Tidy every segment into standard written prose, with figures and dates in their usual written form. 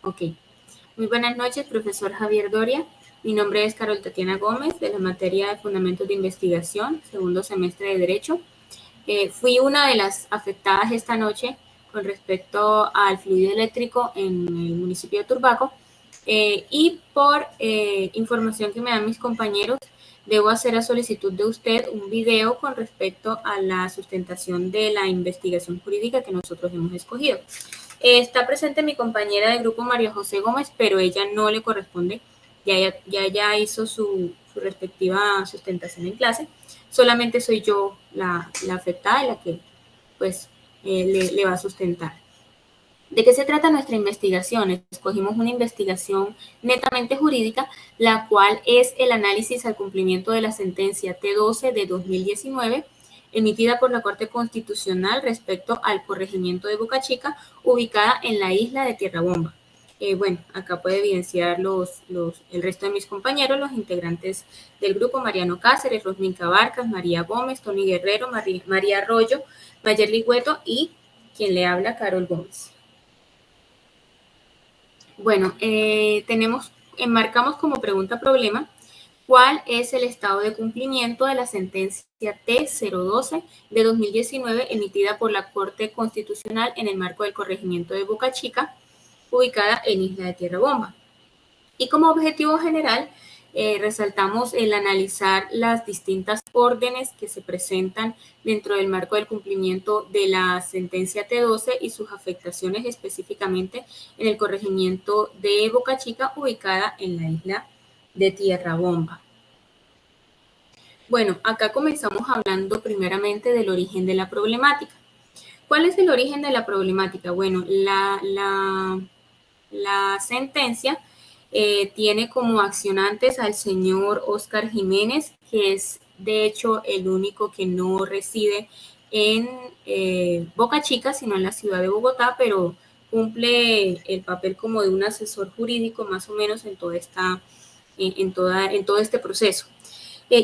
Ok. Muy buenas noches, profesor Javier Doria. Mi nombre es Carol Tatiana Gómez, de la materia de Fundamentos de Investigación, segundo semestre de Derecho. Fui una de las afectadas esta noche con respecto al fluido eléctrico en el municipio de Turbaco, y por información que me dan mis compañeros, debo hacer a solicitud de usted un video con respecto a la sustentación de la investigación jurídica que nosotros hemos escogido. Está presente mi compañera de grupo, María José Gómez, pero ella no le corresponde, ya hizo su respectiva sustentación en clase. Solamente soy yo la afectada y la que pues le va a sustentar. ¿De qué se trata nuestra investigación? Escogimos una investigación netamente jurídica, la cual es el análisis al cumplimiento de la sentencia T12 de 2019, emitida por la Corte Constitucional respecto al corregimiento de Boca Chica, ubicada en la isla de Tierra Bomba. Bueno, acá puede evidenciar el resto de mis compañeros, los integrantes del grupo: Mariano Cáceres, Rosminca Barcas, María Gómez, Tony Guerrero, María Arroyo, Mayerly Hueto y quien le habla, Carol Gómez. Bueno, enmarcamos como pregunta problema: ¿cuál es el estado de cumplimiento de la sentencia T012 de 2019 emitida por la Corte Constitucional en el marco del corregimiento de Boca Chica, ubicada en Isla de Tierra Bomba? Y como objetivo general, resaltamos el analizar las distintas órdenes que se presentan dentro del marco del cumplimiento de la sentencia T12 y sus afectaciones específicamente en el corregimiento de Boca Chica, ubicada en la isla de Tierra Bomba. Bueno, acá comenzamos hablando primeramente del origen de la problemática. ¿Cuál es el origen de la problemática? Bueno, la sentencia tiene como accionantes al señor Óscar Jiménez, que es de hecho el único que no reside en Boca Chica, sino en la ciudad de Bogotá, pero cumple el papel como de un asesor jurídico más o menos en todo este proceso.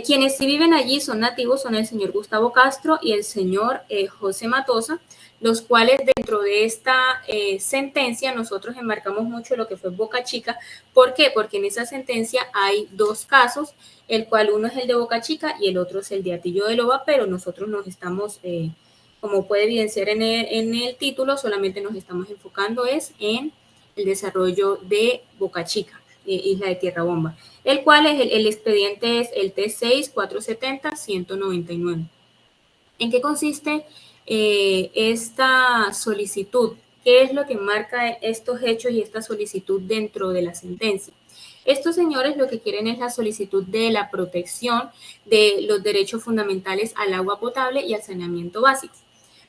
Quienes sí viven allí son nativos, son el señor Gustavo Castro y el señor José Matosa, los cuales dentro de esta sentencia nosotros enmarcamos mucho lo que fue Boca Chica. ¿Por qué? Porque en esa sentencia hay dos casos, el cual uno es el de Boca Chica y el otro es el de Atillo de Loba, pero nosotros nos estamos, como puede evidenciar en el título, solamente nos estamos enfocando en el desarrollo de Boca Chica, Isla de Tierra Bomba, el cual es el expediente es el T6-470-199. ¿En qué consiste esta solicitud? ¿Qué es lo que marca estos hechos y esta solicitud dentro de la sentencia? Estos señores lo que quieren es la solicitud de la protección de los derechos fundamentales al agua potable y al saneamiento básico.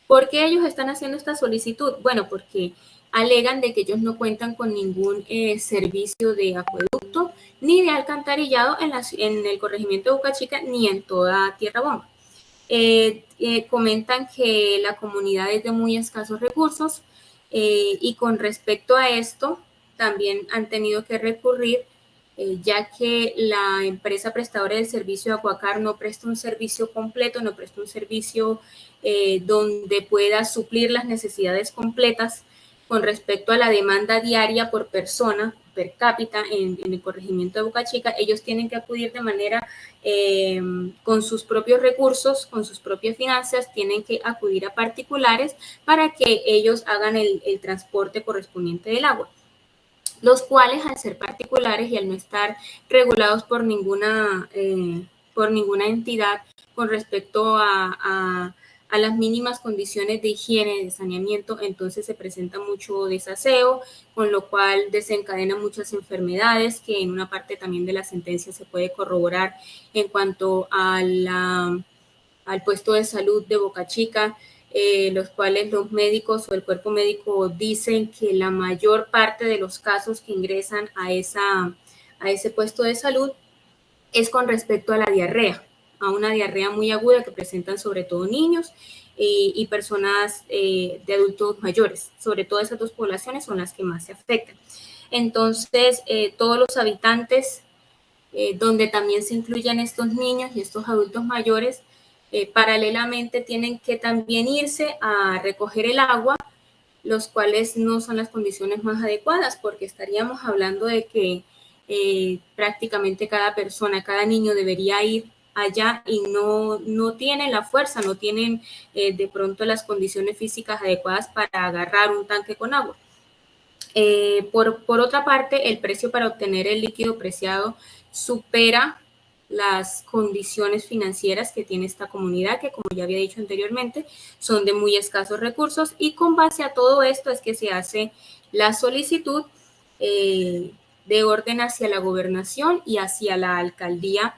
¿Por qué ellos están haciendo esta solicitud? Bueno, porque alegan de que ellos no cuentan con ningún servicio de acueducto ni de alcantarillado en el corregimiento de Boca Chica ni en toda Tierra Bomba. Comentan que la comunidad es de muy escasos recursos, y con respecto a esto también han tenido que recurrir, ya que la empresa prestadora del servicio de Acuacar no presta un servicio completo, no presta un servicio donde pueda suplir las necesidades completas con respecto a la demanda diaria por persona, per cápita, en el corregimiento de Boca Chica. Ellos tienen que acudir de manera, con sus propios recursos, con sus propias finanzas, tienen que acudir a particulares para que ellos hagan el transporte correspondiente del agua, los cuales, al ser particulares y al no estar regulados por ninguna entidad con respecto a las mínimas condiciones de higiene, de saneamiento, entonces se presenta mucho desaseo, con lo cual desencadena muchas enfermedades que en una parte también de la sentencia se puede corroborar en cuanto al puesto de salud de Boca Chica, los cuales los médicos o el cuerpo médico dicen que la mayor parte de los casos que ingresan a ese puesto de salud es con respecto a la diarrea, a una diarrea muy aguda que presentan sobre todo niños y personas de adultos mayores. Sobre todo esas dos poblaciones son las que más se afectan. Entonces, todos los habitantes, donde también se incluyen estos niños y estos adultos mayores, paralelamente tienen que también irse a recoger el agua los cuales no son las condiciones más adecuadas, porque estaríamos hablando de que prácticamente cada persona, cada niño debería ir allá y no tienen la fuerza, no tienen de pronto las condiciones físicas adecuadas para agarrar un tanque con agua. Por otra parte, el precio para obtener el líquido preciado supera las condiciones financieras que tiene esta comunidad, que como ya había dicho anteriormente, son de muy escasos recursos, y con base a todo esto es que se hace la solicitud de orden hacia la gobernación y hacia la alcaldía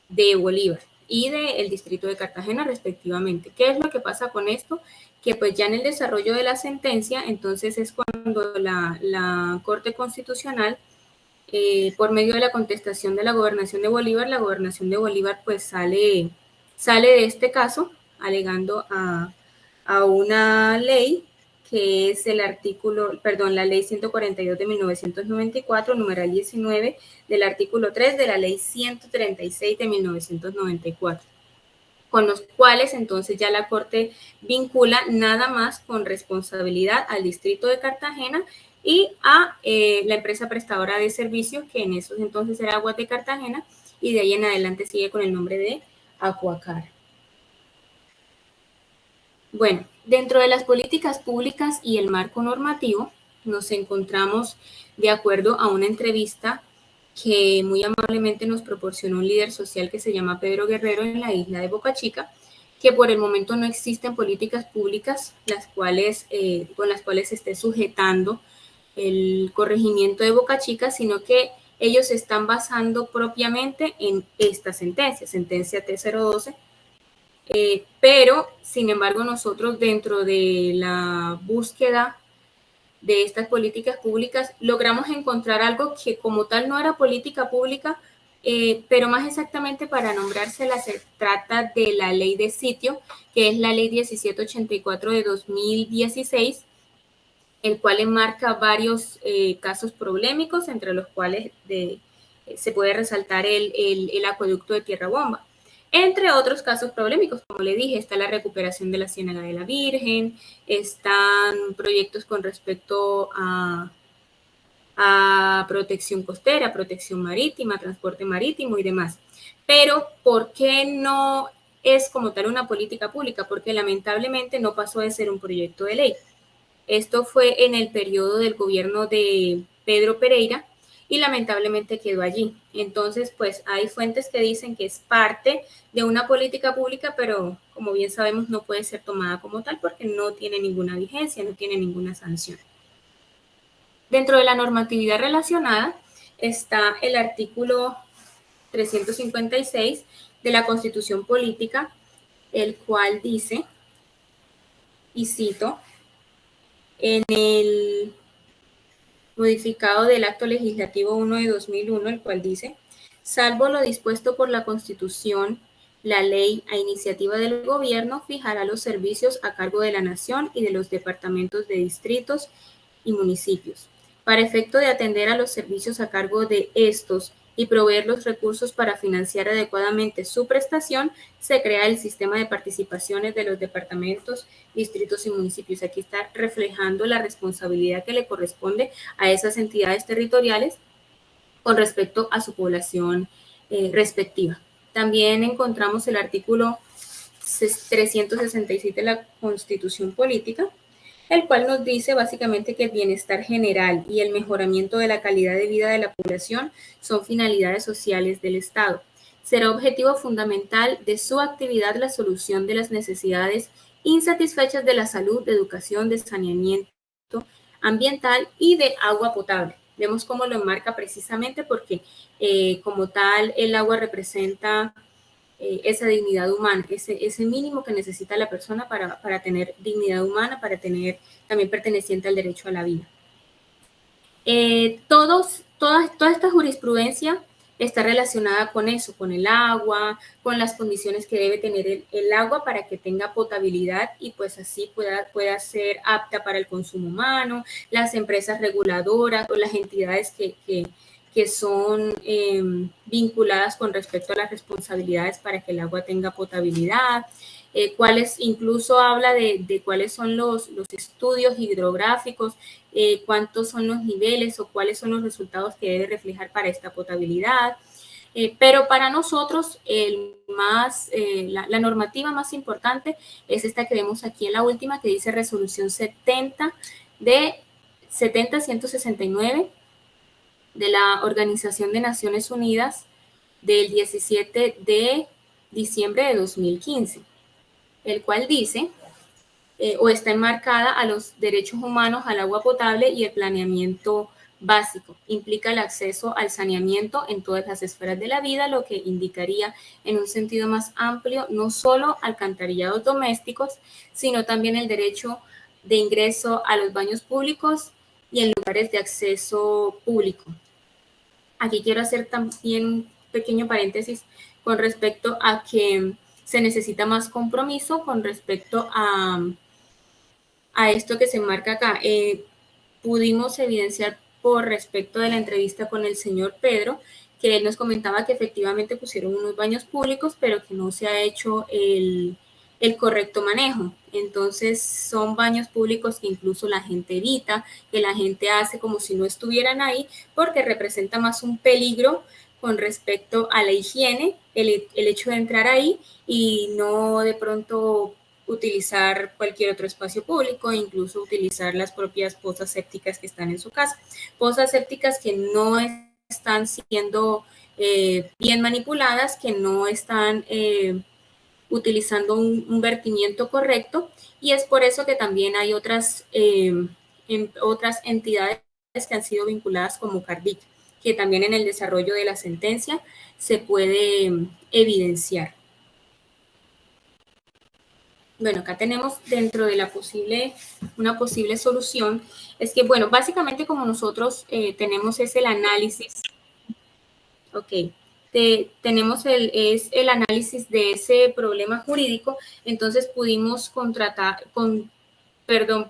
de Bolívar y del distrito de Cartagena respectivamente. ¿Qué es lo que pasa con esto? Que pues ya en el desarrollo de la sentencia, entonces es cuando la Corte Constitucional, por medio de la contestación de la gobernación de Bolívar, la gobernación de Bolívar pues sale de este caso alegando a una ley que es el artículo, perdón, la ley 142 de 1994, numeral 19, del artículo 3 de la ley 136 de 1994, con los cuales entonces ya la Corte vincula nada más con responsabilidad al distrito de Cartagena y a la empresa prestadora de servicios, que en esos entonces era Aguas de Cartagena, y de ahí en adelante sigue con el nombre de Acuacar. Bueno, dentro de las políticas públicas y el marco normativo, nos encontramos de acuerdo a una entrevista que muy amablemente nos proporcionó un líder social que se llama Pedro Guerrero en la isla de Boca Chica, que por el momento no existen políticas públicas con las cuales se esté sujetando el corregimiento de Boca Chica, sino que ellos se están basando propiamente en esta sentencia T012, pero, sin embargo, nosotros dentro de la búsqueda de estas políticas públicas logramos encontrar algo que como tal no era política pública, pero más exactamente para nombrársela se trata de la ley de sitio, que es la ley 1784 de 2016, el cual enmarca varios casos problemáticos, entre los cuales se puede resaltar el acueducto de Tierra Bomba. Entre otros casos problemáticos, como le dije, está la recuperación de la Ciénaga de la Virgen, están proyectos con respecto a protección costera, protección marítima, transporte marítimo y demás. Pero, ¿por qué no es como tal una política pública? Porque lamentablemente no pasó de ser un proyecto de ley. Esto fue en el periodo del gobierno de Pedro Pereira y lamentablemente quedó allí. Entonces, pues hay fuentes que dicen que es parte de una política pública, pero como bien sabemos no puede ser tomada como tal porque no tiene ninguna vigencia, no tiene ninguna sanción. Dentro de la normatividad relacionada está el artículo 356 de la Constitución Política, el cual dice, y cito, en el modificado del Acto Legislativo 1 de 2001, el cual dice, salvo lo dispuesto por la Constitución, la ley a iniciativa del gobierno fijará los servicios a cargo de la nación y de los departamentos de distritos y municipios. Para efecto de atender a los servicios a cargo de estos y proveer los recursos para financiar adecuadamente su prestación, se crea el sistema de participaciones de los departamentos, distritos y municipios. Aquí está reflejando la responsabilidad que le corresponde a esas entidades territoriales con respecto a su población respectiva. También encontramos el artículo 367 de la Constitución Política, el cual nos dice básicamente que el bienestar general y el mejoramiento de la calidad de vida de la población son finalidades sociales del Estado. Será objetivo fundamental de su actividad la solución de las necesidades insatisfechas de la salud, de educación, de saneamiento ambiental y de agua potable. Vemos cómo lo enmarca precisamente porque como tal el agua representa esa dignidad humana, ese mínimo que necesita la persona para tener dignidad humana, para tener también perteneciente al derecho a la vida. Toda esta jurisprudencia está relacionada con eso, con el agua, con las condiciones que debe tener el agua para que tenga potabilidad y pues así pueda ser apta para el consumo humano, las empresas reguladoras o las entidades que que son vinculadas con respecto a las responsabilidades para que el agua tenga potabilidad, incluso habla de cuáles son los estudios hidrográficos, cuántos son los niveles o cuáles son los resultados que debe reflejar para esta potabilidad. Pero para nosotros la normativa más importante es esta que vemos aquí en la última, que dice resolución 70-169 de la Organización de Naciones Unidas del 17 de diciembre de 2015, el cual dice o está enmarcada a los derechos humanos al agua potable y el planeamiento básico. Implica el acceso al saneamiento en todas las esferas de la vida, lo que indicaría en un sentido más amplio no solo alcantarillados domésticos, sino también el derecho de ingreso a los baños públicos y en lugares de acceso público. Aquí quiero hacer también un pequeño paréntesis con respecto a que se necesita más compromiso con respecto a esto que se marca acá. Pudimos evidenciar por respecto de la entrevista con el señor Pedro, que él nos comentaba que efectivamente pusieron unos baños públicos, pero que no se ha hecho el correcto manejo. Entonces son baños públicos que incluso la gente evita, que la gente hace como si no estuvieran ahí, porque representa más un peligro con respecto a la higiene, el hecho de entrar ahí y no de pronto utilizar cualquier otro espacio público, incluso utilizar las propias pozas sépticas que están en su casa. Pozas sépticas que no están siendo bien manipuladas, que no están utilizando un vertimiento correcto, y es por eso que también hay otras entidades que han sido vinculadas como Cardic, que también en el desarrollo de la sentencia se puede evidenciar. Bueno, acá tenemos dentro de una posible solución, es que, bueno, básicamente como nosotros tenemos es el análisis, ok, tenemos el análisis de ese problema jurídico, entonces pudimos constatar con Pedro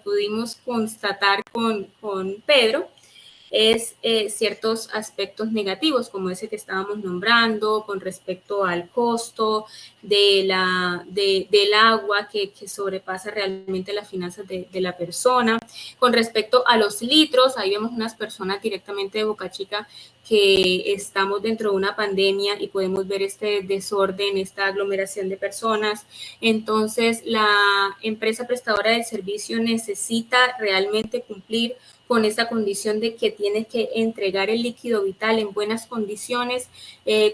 ciertos aspectos negativos, como ese que estábamos nombrando, con respecto al costo del agua que sobrepasa realmente las finanzas de la persona. Con respecto a los litros, ahí vemos unas personas directamente de Boca Chica que estamos dentro de una pandemia y podemos ver este desorden, esta aglomeración de personas. Entonces, la empresa prestadora del servicio necesita realmente cumplir con esa condición de que tiene que entregar el líquido vital en buenas condiciones,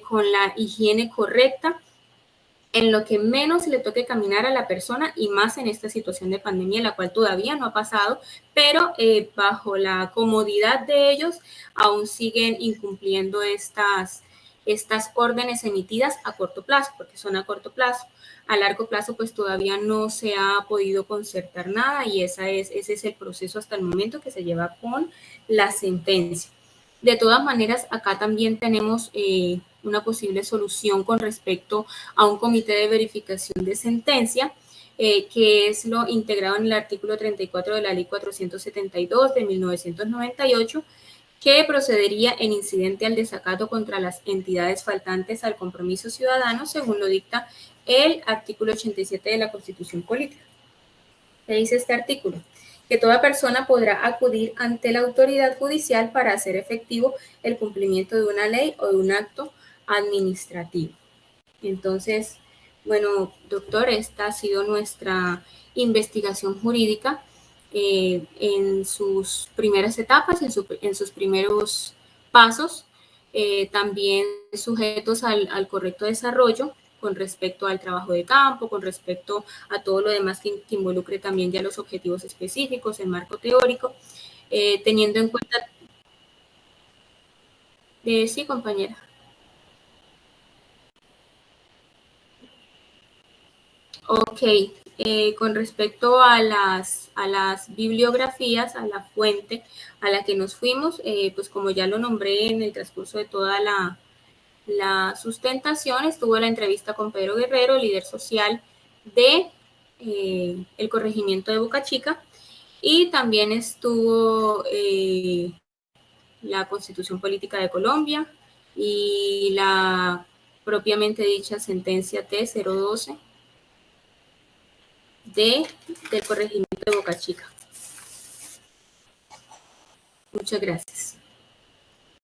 con la higiene correcta, en lo que menos le toque caminar a la persona, y más en esta situación de pandemia, la cual todavía no ha pasado, pero bajo la comodidad de ellos aún siguen incumpliendo estas órdenes emitidas a corto plazo, porque son a corto plazo. A largo plazo, pues todavía no se ha podido concertar nada, y ese es el proceso hasta el momento que se lleva con la sentencia. De todas maneras, acá también tenemos una posible solución con respecto a un comité de verificación de sentencia, que es lo integrado en el artículo 34 de la Ley 472 de 1998, que procedería en incidente al desacato contra las entidades faltantes al compromiso ciudadano, según lo dicta el artículo 87 de la Constitución Política. ¿Qué dice este artículo? Que toda persona podrá acudir ante la autoridad judicial para hacer efectivo el cumplimiento de una ley o de un acto administrativo. Entonces, bueno, doctor, esta ha sido nuestra investigación jurídica en sus primeras etapas, en sus primeros pasos, también sujetos al correcto desarrollo con respecto al trabajo de campo, con respecto a todo lo demás que involucre también ya los objetivos específicos, el marco teórico, teniendo en cuenta... sí, compañera. Ok, con respecto a las bibliografías, a la fuente a la que nos fuimos, pues como ya lo nombré en el transcurso de toda la sustentación, estuvo la entrevista con Pedro Guerrero, líder social de el corregimiento de Boca Chica, y también estuvo la Constitución Política de Colombia y la propiamente dicha sentencia T-012 del corregimiento de Boca Chica. Muchas gracias.